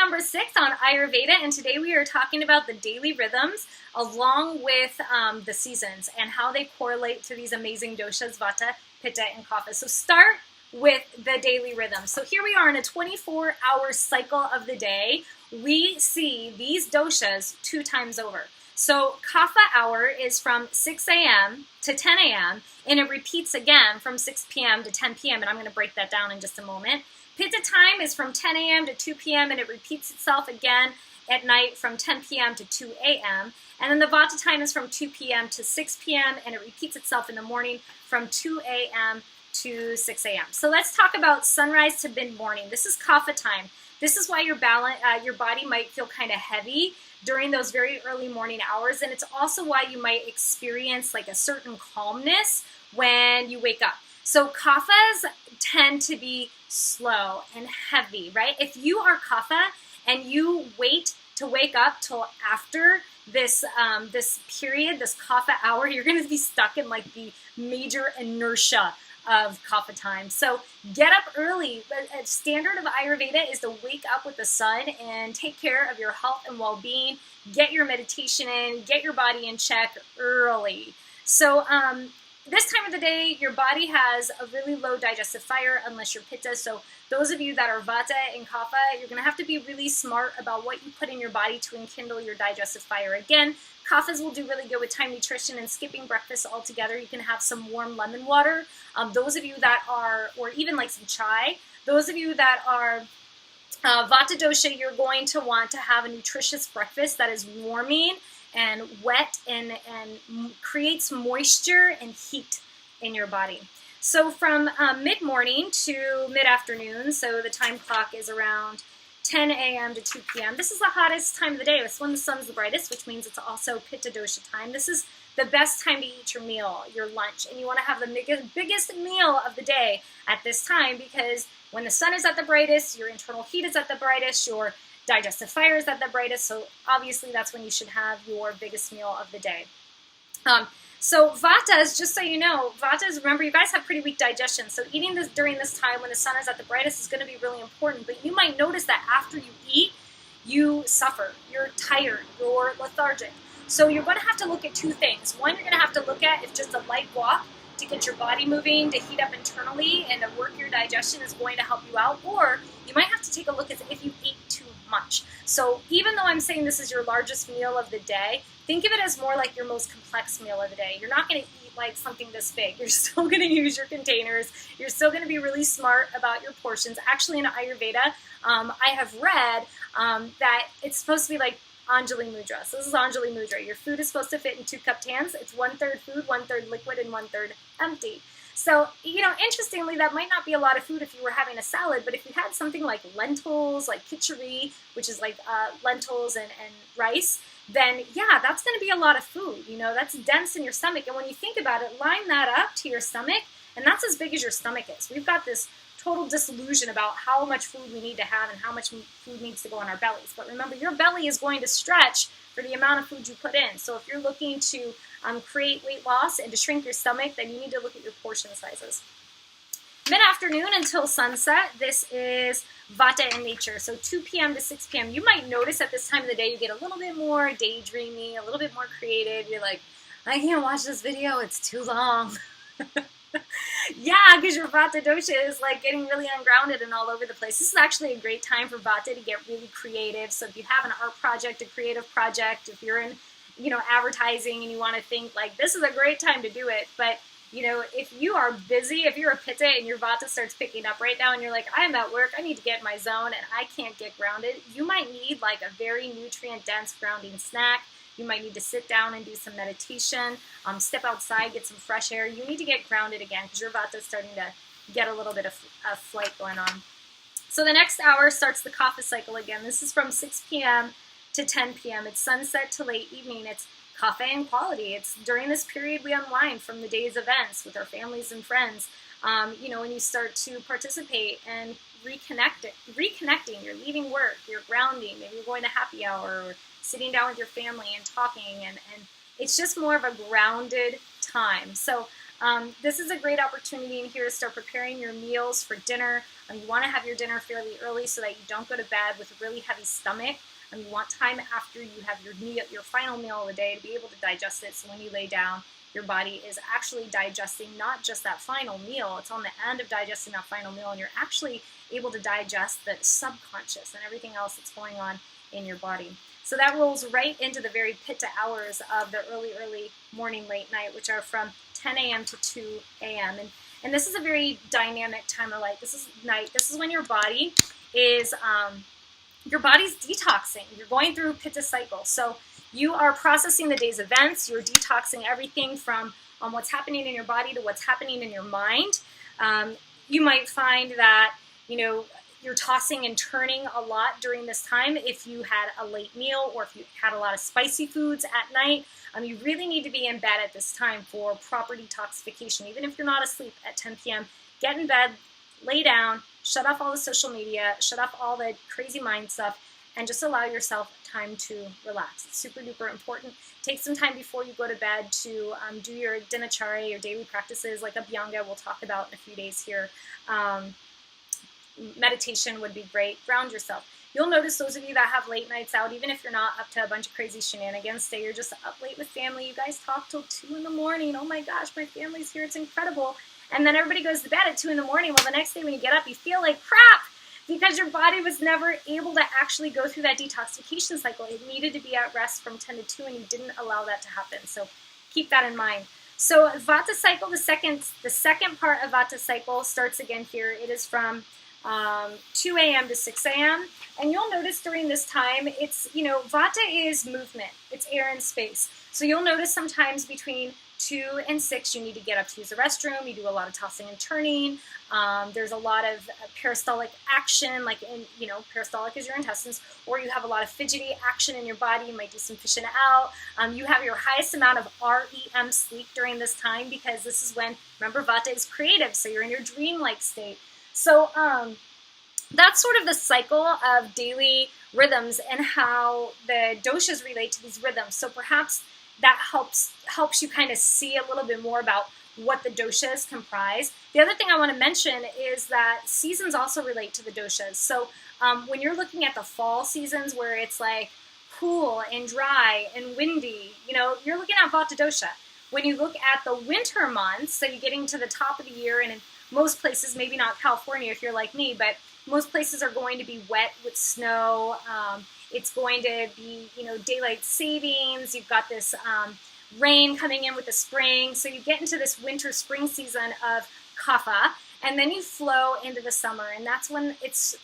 number 6 on Ayurveda, and today we are talking about the daily rhythms along with the seasons and how they correlate to these amazing doshas, Vata, Pitta, and Kapha. So start with the daily rhythm. So here we are in a 24-hour cycle of the day. We see these doshas 2 times over. So Kapha hour is from 6 a.m. to 10 a.m. and it repeats again from 6 p.m. to 10 p.m. and I'm going to break that down in just a moment. Pitta time is from 10 a.m. to 2 p.m. and it repeats itself again at night from 10 p.m. to 2 a.m. And then the Vata time is from 2 p.m. to 6 p.m. and it repeats itself in the morning from 2 a.m. to 6 a.m. So let's talk about sunrise to mid-morning. This is Kapha time. This is why your body might feel kind of heavy during those very early morning hours, and it's also why you might experience like a certain calmness when you wake up. So Kaphas tend to be slow and heavy, right? If you are Kapha and you wait to wake up till after this period, this Kapha hour, you're going to be stuck in like the major inertia of Kapha time. So get up early. A standard of Ayurveda is to wake up with the sun and take care of your health and well-being. Get your meditation in, get your body in check early. So this time of the day, your body has a really low digestive fire unless you're Pitta. So those of you that are Vata and Kapha, you're going to have to be really smart about what you put in your body to enkindle your digestive fire. Again, Kaphas will do really good with time nutrition and skipping breakfast altogether. You can have some warm lemon water. Those of you that are, or even like some chai, those of you that are Vata dosha, you're going to want to have a nutritious breakfast that is warming and wet and creates moisture and heat in your body. So from mid-morning to mid-afternoon, so the time clock is around 10 a.m. to 2 p.m. This is the hottest time of the day. It's when the sun's the brightest, which means it's also Pitta dosha time. This is the best time to eat your meal, your lunch, and you want to have the biggest meal of the day at this time because when the sun is at the brightest, your internal heat is at the brightest, your digestive fire is at the brightest, so obviously that's when you should have your biggest meal of the day. So Vatas, just so you know, Vatas, remember you guys have pretty weak digestion, so eating this during this time when the sun is at the brightest is going to be really important, but you might notice that after you eat, you suffer, you're tired, you're lethargic. So you're going to have to look at 2 things. One, you're going to have to look at if just a light walk to get your body moving, to heat up internally, and to work your digestion is going to help you out, or you might have to take a look at if you ate too much. So even though I'm saying this is your largest meal of the day, think of it as more like your most complex meal of the day. You're not going to eat like something this big. You're still going to use your containers. You're still going to be really smart about your portions. Actually, in Ayurveda, I have read that it's supposed to be like Anjali Mudra. So this is Anjali Mudra. Your food is supposed to fit in 2 cupped hands. It's 1/3 food, 1/3 liquid, and 1/3 empty. So, you know, interestingly, that might not be a lot of food if you were having a salad, but if you had something like lentils, like khichdi, which is like lentils and rice, then yeah, that's going to be a lot of food. You know, that's dense in your stomach. And when you think about it, line that up to your stomach, and that's as big as your stomach is. We've got this total disillusion about how much food we need to have and how much food needs to go in our bellies. But remember, your belly is going to stretch for the amount of food you put in. So if you're looking to create weight loss and to shrink your stomach, then you need to look at your portion sizes. Mid-afternoon until sunset, this is Vata in nature. So 2 p.m. to 6 p.m. You might notice at this time of the day you get a little bit more daydreamy, a little bit more creative. You're like, I can't watch this video, it's too long. Yeah, because your Vata dosha is like getting really ungrounded and all over the place. This is actually a great time for Vata to get really creative. So if you have an art project, a creative project, if you're in, you know, advertising and you want to think like this is a great time to do it. But, you know, if you are busy, if you're a Pitta and your Vata starts picking up right now and you're like, I'm at work, I need to get in my zone and I can't get grounded, you might need like a very nutrient-dense grounding snack. You might need to sit down and do some meditation, step outside, get some fresh air. You need to get grounded again because your Vata is starting to get a little bit of flight going on. So the next hour starts the Kapha cycle again. This is from 6 p.m. to 10 p.m. It's sunset to late evening. It's Kapha and quality. It's during this period we unwind from the day's events with our families and friends. You know, when you start to participate and reconnecting, you're leaving work, you're grounding, maybe you're going to happy hour or sitting down with your family and talking, and it's just more of a grounded time. So This is a great opportunity in here to start preparing your meals for dinner. You want to have your dinner fairly early so that you don't go to bed with a really heavy stomach. You want time after you have your final meal of the day to be able to digest it, so when you lay down, your body is actually digesting not just that final meal, it's on the end of digesting that final meal, and you're actually able to digest the subconscious and everything else that's going on in your body. So that rolls right into the very pitta hours of the early morning, late night, which are from 10 a.m. to 2 a.m. And this is a very dynamic time of life. This is night. This is when your body is, your body's detoxing. You're going through a pitta cycle. So you are processing the day's events. You're detoxing everything from what's happening in your body to what's happening in your mind. You might find that, you're tossing and turning a lot during this time. If you had a late meal or if you had a lot of spicy foods at night, you really need to be in bed at this time for proper detoxification. Even if you're not asleep at 10 p.m., get in bed, lay down, shut off all the social media, shut off all the crazy mind stuff, and just allow yourself time to relax. It's super duper important. Take some time before you go to bed to do your dinacharya, your daily practices like Abhyanga we'll talk about in a few days here. Meditation would be great. Ground yourself. You'll notice those of you that have late nights out, even if you're not up to a bunch of crazy shenanigans, say you're just up late with family, you guys talk till 2 in the morning. Oh my gosh, my family's here, it's incredible. And then everybody goes to bed at 2 in the morning. Well, the next day when you get up, you feel like crap because your body was never able to actually go through that detoxification cycle. It needed to be at rest from 10 to 2 and you didn't allow that to happen. So keep that in mind. So Vata cycle, the second part of Vata cycle starts again here. It is from 2 a.m. to 6 a.m. And you'll notice during this time, it's, Vata is movement. It's air and space. So you'll notice sometimes between 2 and 6, you need to get up to use the restroom. You do a lot of tossing and turning. There's a lot of peristaltic action, like peristaltic is your intestines, or you have a lot of fidgety action in your body. You might do some fishing out. You have your highest amount of REM sleep during this time because this is when, remember, Vata is creative, so you're in your dreamlike state. So that's sort of the cycle of daily rhythms and how the doshas relate to these rhythms. So perhaps that helps you kind of see a little bit more about what the doshas comprise. The other thing I want to mention is that seasons also relate to the doshas. So when you're looking at the fall seasons where it's like cool and dry and windy, you're looking at Vata dosha. When you look at the winter months, so you're getting to the top of the year, and in most places, maybe not California if you're like me, but most places are going to be wet with snow. It's going to be, daylight savings. You've got this rain coming in with the spring. So you get into this winter spring season of kapha, and then you flow into the summer, and that's when it's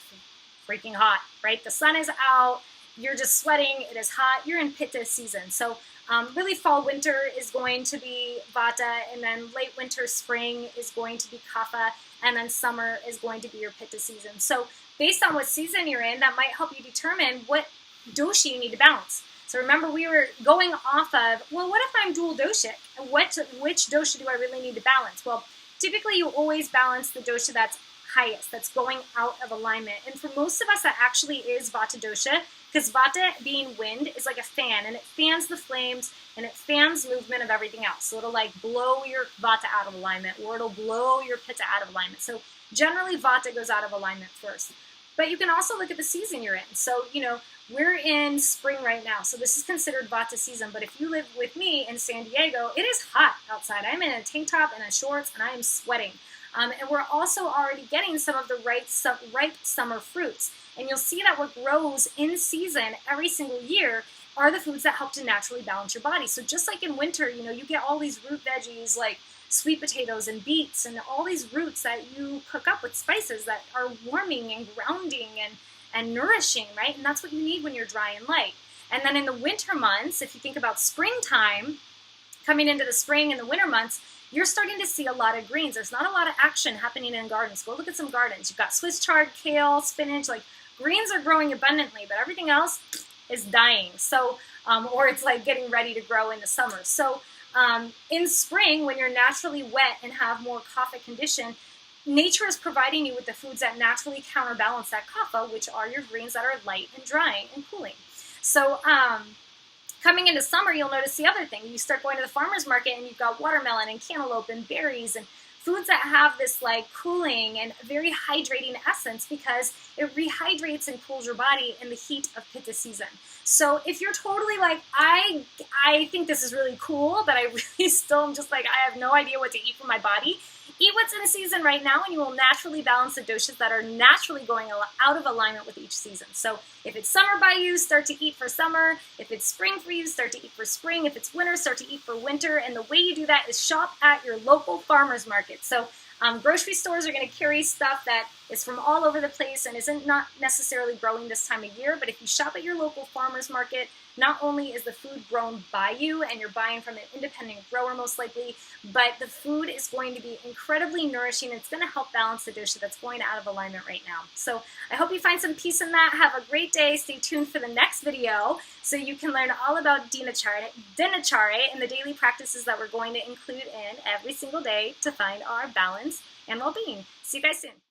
freaking hot, right? The sun is out. You're just sweating. It is hot. You're in pitta season. So really fall, winter is going to be vata, and then late winter, spring is going to be kapha, and then summer is going to be your pitta season. So based on what season you're in, that might help you determine what dosha you need to balance. So remember, we were going off of, well, what if I'm dual doshic? Which dosha do I really need to balance? Well, typically you always balance the dosha that's highest, that's going out of alignment. And for most of us, that actually is vata dosha, because vata, being wind, is like a fan, and it fans the flames, and it fans movement of everything else. So it'll like blow your vata out of alignment, or it'll blow your pitta out of alignment. So generally vata goes out of alignment first. But you can also look at the season you're in. So, we're in spring right now, so this is considered vata season. But if you live with me in San Diego, it is hot outside. I'm in a tank top and a shorts, and I am sweating. And we're also already getting some of the ripe summer fruits. And you'll see that what grows in season every single year are the foods that help to naturally balance your body. So just like in winter, you get all these root veggies like sweet potatoes and beets and all these roots that you cook up with spices that are warming and grounding and nourishing, right? And that's what you need when you're dry and light. And then in the winter months, if you think about springtime, coming into the spring and the winter months, you're starting to see a lot of greens. There's not a lot of action happening in gardens. Go look at some gardens. You've got Swiss chard, kale, spinach, like greens are growing abundantly, but everything else is dying. So, or it's like getting ready to grow in the summer. So in spring, when you're naturally wet and have more kapha condition, nature is providing you with the foods that naturally counterbalance that kapha, which are your greens that are light and drying and cooling. So Coming into summer, you'll notice the other thing. You start going to the farmer's market and you've got watermelon and cantaloupe and berries and foods that have this like cooling and very hydrating essence because it rehydrates and cools your body in the heat of Pitta season. So if you're totally like, I think this is really cool, but I really still am just like, I have no idea what to eat for my body, eat what's in season right now and you will naturally balance the doshas that are naturally going out of alignment with each season. So if it's summer by you, start to eat for summer. If it's spring for you, start to eat for spring. If it's winter, start to eat for winter. And the way you do that is shop at your local farmer's market. So grocery stores are going to carry stuff that is from all over the place and isn't not necessarily growing this time of year. But if you shop at your local farmer's market, not only is the food grown by you and you're buying from an independent grower most likely, but the food is going to be incredibly nourishing. It's going to help balance the dosha that's going out of alignment right now. So I hope you find some peace in that. Have a great day. Stay tuned for the next video so you can learn all about dinacharya and the daily practices that we're going to include in every single day to find our balance and well-being. See you guys soon.